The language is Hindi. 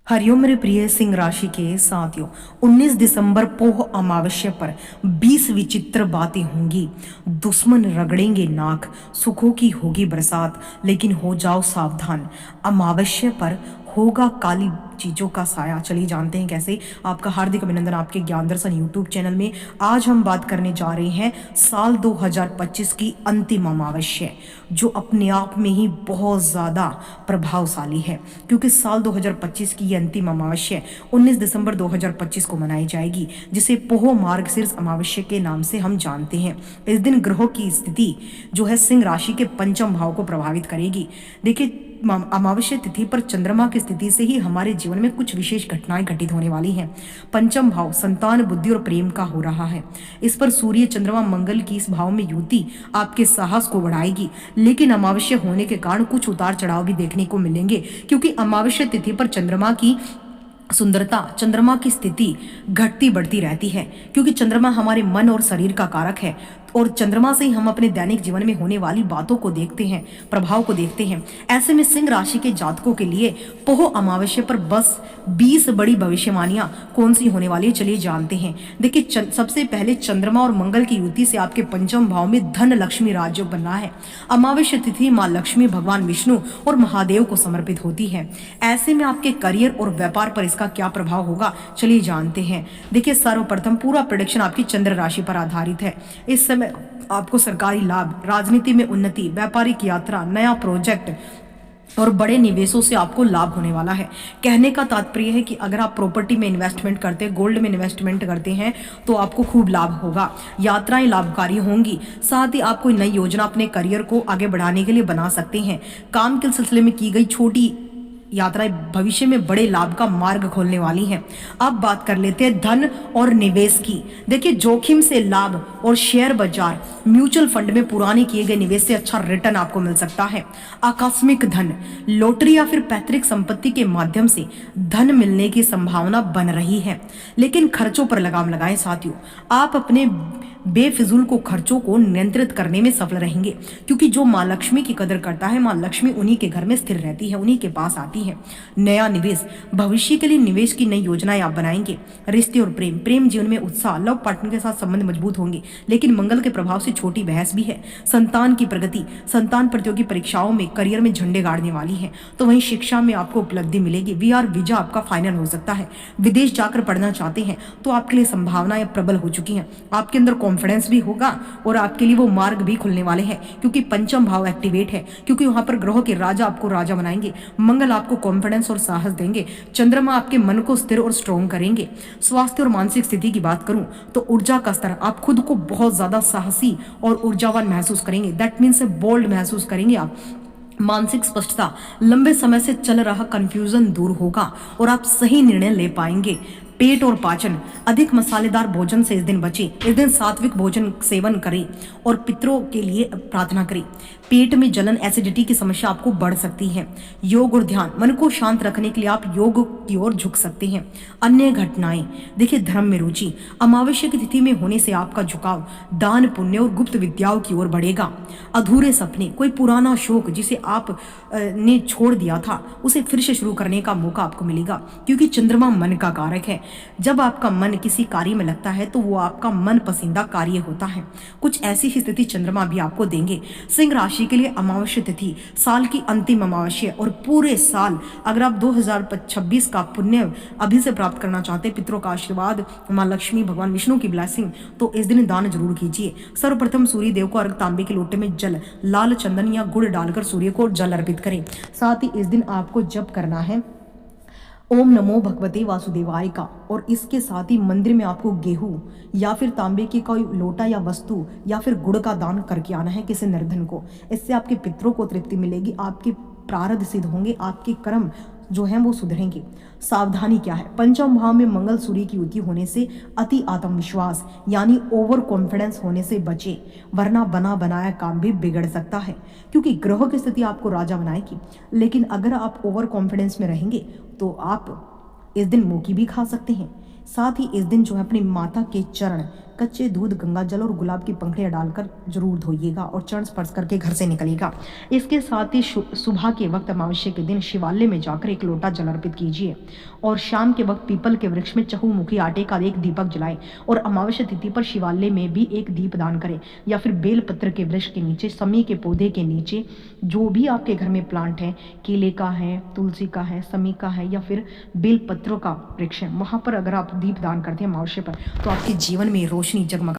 हरिओम मेरे प्रिय सिंह राशि के साथियों। 19 दिसंबर पोह अमावस्या पर 20 विचित्र बातें होंगी। दुश्मन रगड़ेंगे नाक, सुखों की होगी बरसात, लेकिन हो जाओ सावधान। अमावस्या पर होगा काली चीजों का साया। चलिए जानते हैं कैसे। आपका हार्दिक अभिनंदन आपके ज्ञान दर्शन यूट्यूब चैनल में। आज हम बात करने जा रहे हैं साल 2025 की अंतिम अमावस्या, जो अपने आप में ही बहुत ज़्यादा प्रभावशाली है, क्योंकि साल 2025 की ये अंतिम अमावस्या 19 दिसंबर 2025 को मनाई जाएगी, जिसे पोह मार्गशीर्ष अमावस्या के नाम से हम जानते हैं। इस दिन ग्रहों की स्थिति जो है सिंह राशि के पंचम भाव को प्रभावित करेगी। देखिए, अमावस्या तिथि पर चंद्रमा की स्थिति से ही हमारे जीवन में कुछ विशेष घटनाएं घटित होने वाली हैं। पंचम भाव संतान, बुद्धि और प्रेम का हो रहा है। इस पर सूर्य, चंद्रमा, मंगल की इस भाव में युति आपके साहस को बढ़ाएगी, लेकिन अमावस्या होने के कारण कुछ उतार चढ़ाव भी देखने को मिलेंगे, क्योंकि अमावस्या तिथि पर चंद्रमा की सुंदरता, चंद्रमा की स्थिति घटती बढ़ती रहती है, क्योंकि चंद्रमा हमारे मन और शरीर का कारक है, और चंद्रमा से ही हम अपने दैनिक जीवन में होने वाली बातों को देखते हैं, प्रभाव को देखते हैं। ऐसे में सिंह राशि के जातकों के लिए पोह अमावस्या पर बस 20 बड़ी भविष्यवाणियां कौन सी होने वाली है, चलिए जानते हैं। देखिए, सबसे पहले चंद्रमा और मंगल की युति से आपके पंचम भाव में धन लक्ष्मी राज्य बनना है। अमावस्या तिथि माँ लक्ष्मी, भगवान विष्णु और महादेव को समर्पित होती है। ऐसे में आपके करियर और व्यापार पर इसका क्या प्रभाव होगा, चलिए जानते हैं। देखिए, सर्वप्रथम पूरा प्रेडिक्शन आपकी चंद्र राशि पर आधारित है। इस समय आपको सरकारी लाभ, राजनीति में उन्नति, व्यापारिक यात्रा, नया प्रोजेक्ट और बड़े निवेशों से आपको लाभ होने वाला है। कहने का तात्पर्य है कि अगर आप प्रॉपर्टी में इन्वेस्टमेंट करते हैं, गोल्ड में इन्वेस्टमेंट करते हैं, तो आपको खूब लाभ होगा। यात्राएं लाभकारी होंगी। साथ ही आप कोई नई योजना अपने करियर को आगे बढ़ाने के लिए बना सकते हैं। काम के सिलसिले में की गई छोटी यात्राएं भविष्य में बड़े लाभ का मार्ग खोलने वाली हैं। अब बात कर लेते हैं धन और निवेश की। देखिए, जोखिम से लाभ और शेयर बाजार, म्यूचुअल फंड में पुराने किए गए निवेश से अच्छा रिटर्न आपको मिल सकता है। आकस्मिक धन, लॉटरी या फिर पैतृक संपत्ति के माध्यम से धन मिलने की संभावना बन रही है, लेकिन खर्चों पर लगाम लगाएं साथियों। आप अपने बेफिजूल को खर्चों को नियंत्रित करने में सफल रहेंगे, क्योंकि जो माँ लक्ष्मी की कदर करता है, माँ लक्ष्मी उन्हीं के घर में स्थिर रहती है, उन्हीं के पास आती है। नया निवेश, भविष्य के लिए निवेश की नई योजनाएं आप बनाएंगे। रिश्ते और प्रेम, प्रेम जीवन में उत्साह, लव पार्टनर के साथ संबंध मजबूत होंगे, लेकिन मंगल के प्रभाव से छोटी बहस भी है। संतान की प्रगति, संतान प्रतियोगी परीक्षाओं में करियर में झंडे गाड़ने वाली है, तो वहीं शिक्षा में आपको उपलब्धि मिलेगी। वीआर वीजा आपका फाइनल हो सकता है। विदेश जाकर पढ़ना चाहते हैं तो आपके लिए संभावनाएं प्रबल हो चुकी हैं। आपके अंदर कॉन्फिडेंस भी होगा और आपके लिए वो मार्ग भी खुलने वाले हैं, क्योंकि पंचम भाव एक्टिवेट है, क्योंकि वहां पर ग्रहों के राजा आपको राजा बनाएंगे। मंगल आपको कॉन्फिडेंस और साहस देंगे। चंद्रमा आपके मन को स्थिर और स्ट्रॉन्ग करेंगे। स्वास्थ्य और मानसिक स्थिति की बात करूं तो ऊर्जा का स्तर, आप खुद को बहुत ज्यादा साहसी और ऊर्जावान महसूस करेंगे। दैट मीन्स बोल्ड महसूस करेंगे आप। मानसिक स्पष्टता, लंबे समय से चल रहा कंफ्यूजन दूर होगा और आप सही निर्णय ले पाएंगे। पेट और पाचन, अधिक मसालेदार भोजन से इस दिन बचें। इस दिन सात्विक भोजन सेवन करें और पितरों के लिए प्रार्थना करें। पेट में जलन, एसिडिटी की समस्या आपको बढ़ सकती है। योग और ध्यान, मन को शांत रखने के लिए आप योग की ओर झुक सकते हैं। अन्य घटनाएं, देखिए, धर्म में रुचि, अमावस्या की तिथि में होने से आपका झुकाव दान, पुण्य और गुप्त विद्याओं की ओर बढ़ेगा। अधूरे सपने, कोई पुराना शौक जिसे आप ने छोड़ दिया था, उसे फिर से शुरू करने का मौका आपको मिलेगा, क्योंकि चंद्रमा मन का कारक है। जब आपका मन किसी कार्य में लगता है तो वो आपका मन पसंदीदा कार्य होता है। कुछ ऐसी ही स्थिति चंद्रमा भी आपको देंगे। सिंह राशि के लिए अमावस्या तिथि साल की अंतिम अमावस्या, और पूरे साल अगर आप 2026 का पुण्य अभी से प्राप्त करना चाहते हैं, पितरों का आशीर्वाद, माँ लक्ष्मी, भगवान विष्णु की ब्लेसिंग, तो इस दिन दान जरूर कीजिए। सर्वप्रथम सूर्य देव को अर्घ, तांबे के लोटे में जल, लाल चंदन या गुड़ डालकर सूर्य को जल अर्पित करें। साथ ही इस दिन आपको जप करना है ओम नमो भगवते वासुदेवाय का, और इसके साथ ही मंदिर में आपको गेहूं या फिर तांबे की कोई लोटा या वस्तु या फिर गुड़ का दान करके आना है किसी निर्धन को। इससे आपके पितरों को तृप्ति मिलेगी, आपके प्रारब्ध सिद्ध होंगे, आपके कर्म जो हैं वो सुधरेंगे। सावधानी क्या है, पंचम भाव में मंगल सूर्य की युति होने से अति आत्मविश्वास यानी ओवर कॉन्फिडेंस होने से बचे, वरना बना बनाया काम भी बिगड़ सकता है, क्योंकि ग्रहों की स्थिति आपको राजा बनाएगी। लेकिन अगर आप ओवर कॉन्फिडेंस में रहेंगे तो आप इस दिन मौकी भी खा सकते हैं। साथ ही इस दिन जो है अपनी माता के चरण कच्चे दूध, गंगा जल और गुलाब की पंखुड़ियाँ डालकर जरूर धोइएगा और चरण स्पर्श करके घर से निकलिएगा। इसके साथ ही सुबह के वक्त अमावस्या के दिन शिवालय में जाकर एक लोटा जल अर्पित कीजिए और शाम के वक्त पीपल के वृक्ष में चहुमुखी आटे का एक दीपक जलाएं और अमावस्या तिथि पर शिवालय में भी एक दीप दान करें या फिर बेलपत्र के वृक्ष के नीचे, समी के पौधे के नीचे, जो भी आपके घर में प्लांट है, केले का है, तुलसी का है, समी का है या फिर बेलपत्रों का वृक्ष है, वहां पर अगर आप दीप दान करते हैं अमावस्या पर तो आपके जीवन में रोशनी जगमगा